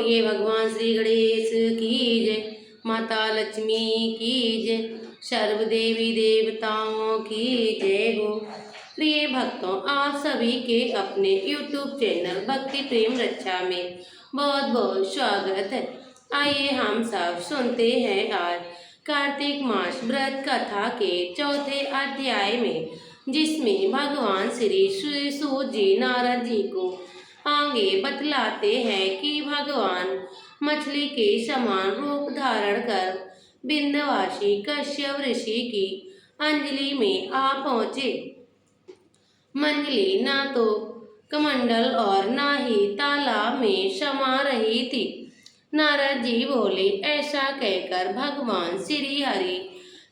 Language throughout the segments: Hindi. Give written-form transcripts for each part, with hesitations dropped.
बोलिए भगवान श्री गणेश की जय, माता लक्ष्मी की जय, सर्व देवी देवताओं की जय हो। प्रिय भक्तों, आप सभी के अपने YouTube चैनल भक्ति प्रेम रक्षा में बहुत बहुत स्वागत है। आइए हम सब सुनते हैं आज कार्तिक मास व्रत कथा के चौथे अध्याय में, जिसमें भगवान श्री सूत जी नारद जी को आगे बतलाते हैं कि भगवान मछली के समान रूप धारण कर विंध्यवासी कश्यप ऋषि की अंजलि में आ पहुँचे। मंजली ना तो कमंडल और ना ही तालाब में समा रही थी। नारद जी बोले, ऐसा कहकर भगवान श्री हरि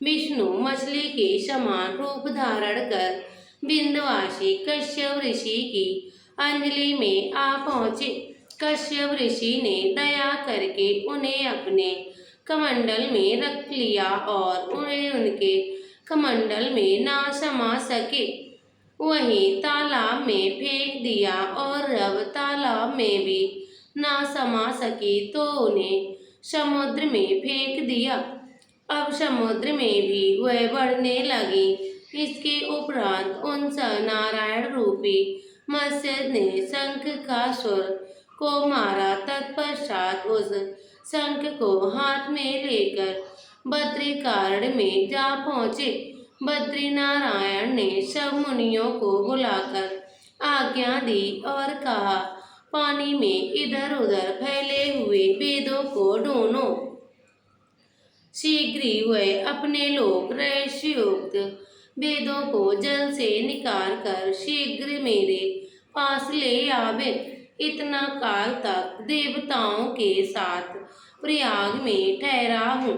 विष्णु मछली के समान रूप धारण कर विंध्यवासी कश्यप ऋषि की अंजलि में आ पहुँचे। कश्यप ऋषि ने दया करके उन्हें अपने कमंडल में रख लिया और उन्हें उनके कमंडल में ना समा सके वहीं तालाब में फेंक दिया, और जब तालाब में भी ना समा सकी तो उन्हें समुद्र में फेंक दिया। अब समुद्र में भी वह बढ़ने लगी। इसके उपरांत उन नारायण रूपी मत्स्य ने शंख का स्वर को मारा। तत्पश्चात उस शंख को हाथ में लेकर बद्रिकारण में जा पहुँचे। बद्री नारायण ने सब मुनियों को बुलाकर आज्ञा दी और कहा, पानी में इधर उधर फैले हुए वेदों को ढूंढो। शीघ्र ही वह अपने लोक रहस्योक्त वेदों को जल से निकाल कर शीघ्र मेरे पास ले आवे। इतना काल तक देवताओं के साथ प्रयाग में ठहरा हूँ।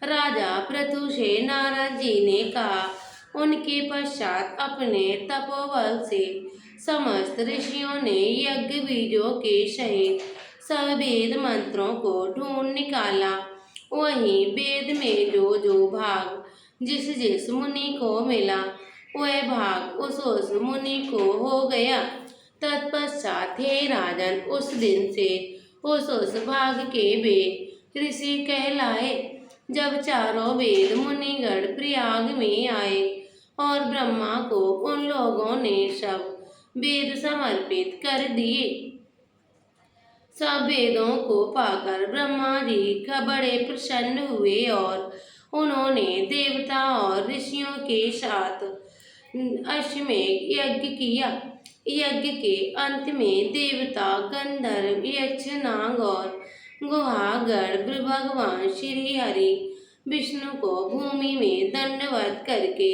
राजा पृथु से नारद जी ने कहा। उनके पश्चात अपने तपोबल से समस्त ऋषियों ने यज्ञ बीजों के सहित सब वेद मंत्रों को ढूंढ निकाला। वहीं वेद में जो जो भाग जिस जिस मुनि को मिला, वह भाग उस मुनि को हो गया। तत्पश्चात हे राजन, उस दिन से उस भाग के वे ऋषि कहलाए। जब चारों वेद मुनिगण प्रयाग में आए और ब्रह्मा को उन लोगों ने सब वेद समर्पित कर दिए। सब वेदों को पाकर ब्रह्मा जी का बड़े प्रसन्न हुए और उन्होंने देवता और ऋषियों के साथ अश्वमेध यज्ञ किया। यज्ञ के अंत में देवता, गंधर्व, यक्ष, नाग और गुहागण भगवान श्री हरि विष्णु को भूमि में दंडवत करके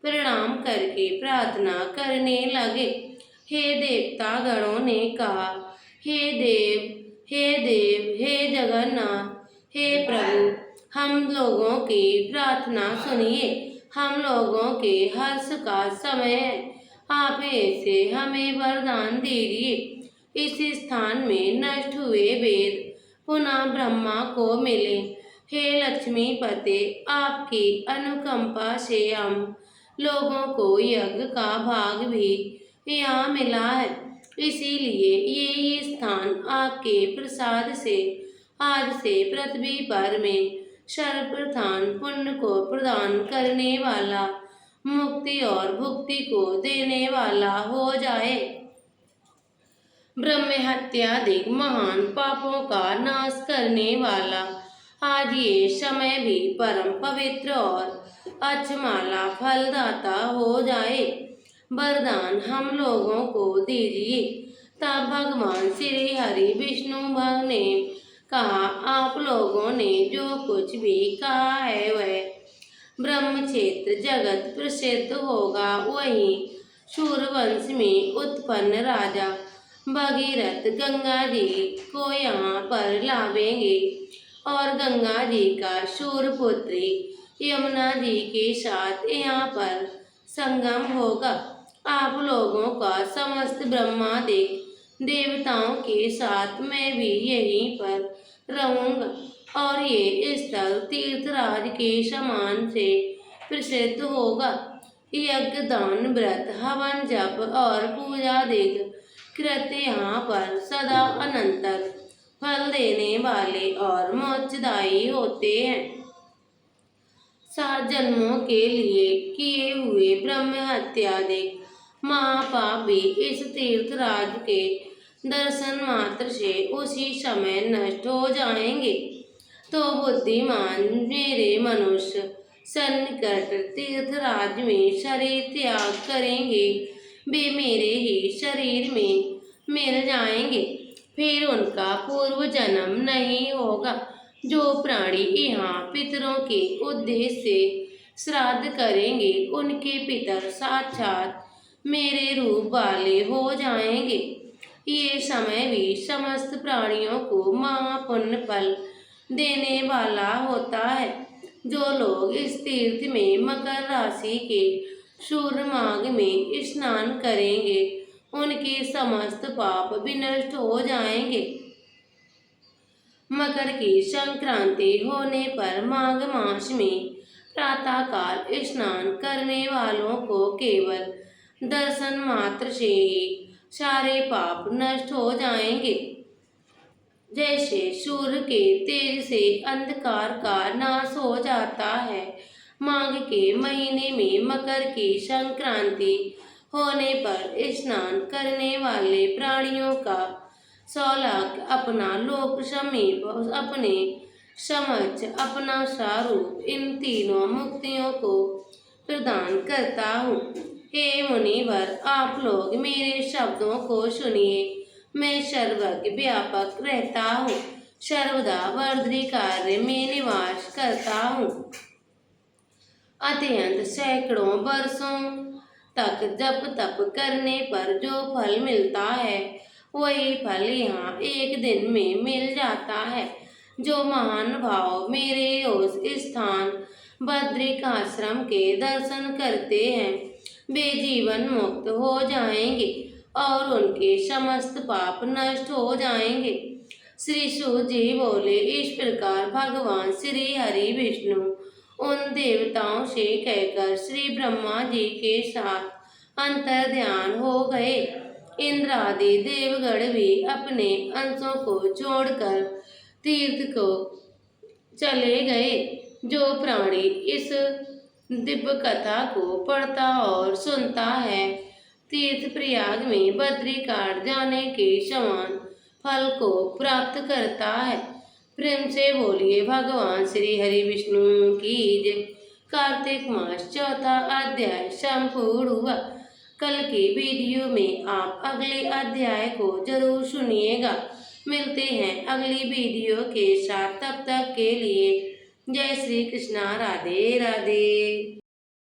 प्रणाम करके प्रार्थना करने लगे। हे देवता गणों ने कहा, हे देव, हे जगन्नाथ, हे प्रभु, हम लोगों की प्रार्थना सुनिए। हम लोगों के हर्ष का समय है। आप ऐसे हमें वरदान दीजिए। इस स्थान में नष्ट हुए वेद पुनः ब्रह्मा को मिले। हे लक्ष्मीपते, आपकी अनुकंपा से हम लोगों को यज्ञ का भाग भी यहाँ मिला है। इसीलिए ये स्थान आपके प्रसाद से आज से पृथ्वी पर में सर्वप्रधान पुण्य को प्रदान करने वाला, मुक्ति और भुक्ति को देने वाला हो जाए। ब्रह्म हत्यादि महान पापों का नाश करने वाला आज ये समय भी परम पवित्र और अक्षमाला फलदाता हो जाए। वरदान हम लोगों को दीजिए। तब भगवान श्री हरि विष्णु भगवान ने कहा, आप लोगों ने जो कुछ भी कहा है वह ब्रह्म क्षेत्र जगत प्रसिद्ध होगा। वहीं सूर्यवंश में उत्पन्न राजा भगीरथ गंगा जी को यहाँ पर लावेंगे और गंगा जी का सूर्यपुत्री यमुना जी के साथ यहाँ पर संगम होगा। आप लोगों का समस्त ब्रह्मादिक देवताओं के साथ मैं भी यहीं पर रहूँगा और ये स्थल तीर्थराज के समान से प्रसिद्ध होगा। यज्ञ, दान, व्रत, हवन, जप और पूजा कृत्य यहाँ पर सदा अनंतर फल देने वाले और मोक्षदायी होते हैं। 7 जन्मों के लिए किए हुए ब्रह्म हत्यादि महापाप भी इस तीर्थराज के दर्शन मात्र से उसी समय नष्ट हो जाएंगे। तो बुद्धिमान मेरे मनुष्य सन्निकट तीर्थराज में शरीर त्याग करेंगे, वे मेरे ही शरीर में मिल जाएंगे। फिर उनका पूर्व जन्म नहीं होगा। जो प्राणी यहाँ पितरों के उद्देश्य से श्राद्ध करेंगे, उनके पितर साक्षात मेरे रूप वाले हो जाएंगे। ये समय भी समस्त प्राणियों को महापुण्य फल देने वाला होता है। जो लोग इस तीर्थ में मकर राशि के सूर्य माघ में स्नान करेंगे, उनके समस्त पाप विनष्ट हो जाएंगे। मकर की संक्रांति होने पर माघ मास में प्रातःकाल स्नान करने वालों को केवल दर्शन मात्र से ही सारे पाप नष्ट हो जाएंगे। जैसे सूर्य के तेज से अंधकार का नाश हो जाता है, माघ के महीने में मकर की संक्रांति होने पर स्नान करने वाले प्राणियों का सौभाग्य अपना लोक समीप अपने समक्ष अपना स्वरूप इन तीनों मुक्तियों को प्रदान करता हूँ। हे मुनिवर, आप लोग मेरे शब्दों को सुनिए। मैं सर्वज्ञ व्यापक रहता हूँ, सर्वदा वर्द्री कार्य में निवास करता हूँ। अत्यंत सैकड़ों वर्षों तक जप तप करने पर जो फल मिलता है, वही फल यहाँ एक दिन में मिल जाता है। जो महान भाव मेरे उस स्थान बद्रिकाश्रम के दर्शन करते हैं, वे जीवन मुक्त हो जाएंगे और उनके समस्त पाप नष्ट हो जाएंगे। श्री सूत जी बोले, इस प्रकार भगवान श्री हरि विष्णु उन देवताओं से कहकर श्री ब्रह्मा जी के साथ अंतर ध्यान हो गए। इंद्र आदि देवगण भी अपने अंशों को छोड़कर तीर्थ को चले गए। जो प्राणी इस दिव्य कथा को पढ़ता और सुनता है, तीर्थ प्रयाग में बद्री काट जाने के समान फल को प्राप्त करता है। प्रेम से बोलिए भगवान श्री हरि विष्णु की जय। कार्तिक मास चौथा अध्याय संपूर्ण हुआ। कल के वीडियो में आप अगले अध्याय को जरूर सुनिएगा। मिलते हैं अगली वीडियो के साथ, तब तक के लिए जय श्री कृष्णा, राधे राधे।